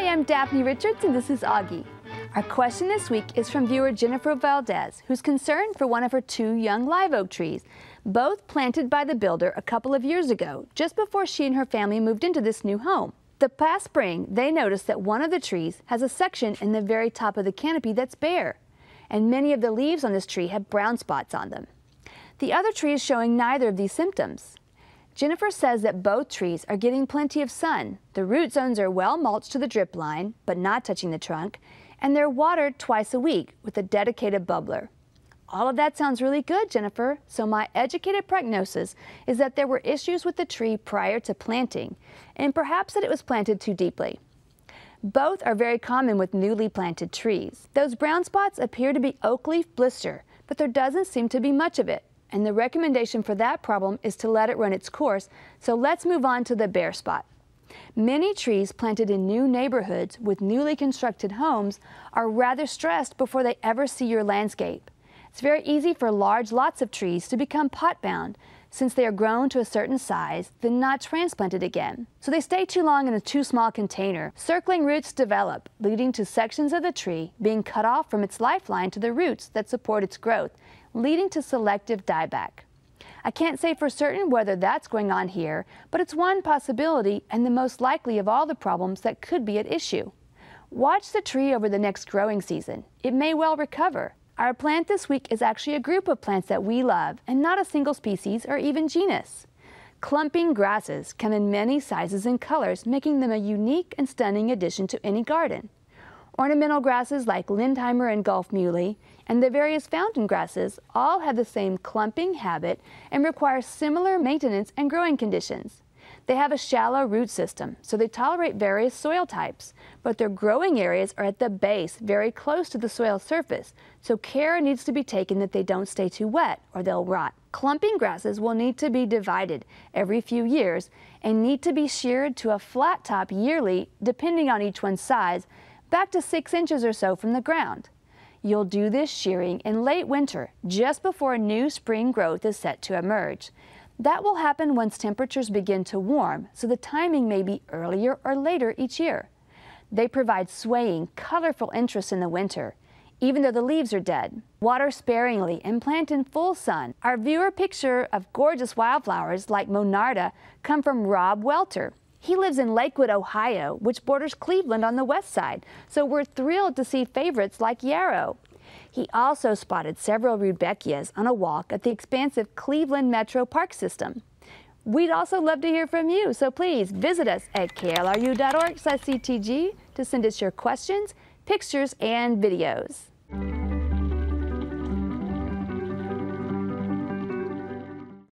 Hi, I'm Daphne Richards and this is Augie. Our question this week is from viewer Jennifer Valdez, who's concerned for one of her 2 young live oak trees, both planted by the builder a couple of years ago, just before she and her family moved into this new home. The past spring, they noticed that one of the trees has a section in the very top of the canopy that's bare, and many of the leaves on this tree have brown spots on them. The other tree is showing neither of these symptoms. Jennifer says that both trees are getting plenty of sun. The root zones are well mulched to the drip line, but not touching the trunk, and they're watered twice a week with a dedicated bubbler. All of that sounds really good, Jennifer, so my educated prognosis is that there were issues with the tree prior to planting, and perhaps that it was planted too deeply. Both are very common with newly planted trees. Those brown spots appear to be oak leaf blister, but there doesn't seem to be much of it. And the recommendation for that problem is to let it run its course, so let's move on to the bare spot. Many trees planted in new neighborhoods with newly constructed homes are rather stressed before they ever see your landscape. It's very easy for large lots of trees to become pot-bound since they are grown to a certain size, then not transplanted again. So they stay too long in a too small container. Circling roots develop, leading to sections of the tree being cut off from its lifeline to the roots that support its growth, leading to selective dieback. I can't say for certain whether that's going on here, but it's one possibility and the most likely of all the problems that could be at issue. Watch the tree over the next growing season. It may well recover. Our plant this week is actually a group of plants that we love and not a single species or even genus. Clumping grasses come in many sizes and colors, making them a unique and stunning addition to any garden. Ornamental grasses like Lindheimer and Gulf Muley and the various fountain grasses all have the same clumping habit and require similar maintenance and growing conditions. They have a shallow root system, so they tolerate various soil types, but their growing areas are at the base, very close to the soil surface, so care needs to be taken that they don't stay too wet or they'll rot. Clumping grasses will need to be divided every few years and need to be sheared to a flat top yearly, depending on each one's size, back to 6 inches or so from the ground. You'll do this shearing in late winter, just before new spring growth is set to emerge. That will happen once temperatures begin to warm, so the timing may be earlier or later each year. They provide swaying, colorful interest in the winter, even though the leaves are dead. Water sparingly and plant in full sun. Our viewer picture of gorgeous wildflowers like Monarda come from Rob Welter. He lives in Lakewood, Ohio, which borders Cleveland on the west side, so we're thrilled to see favorites like yarrow. He also spotted several rudbeckias on a walk at the expansive Cleveland Metro Park System. We'd also love to hear from you, so please visit us at klru.org/ctg to send us your questions, pictures, and videos.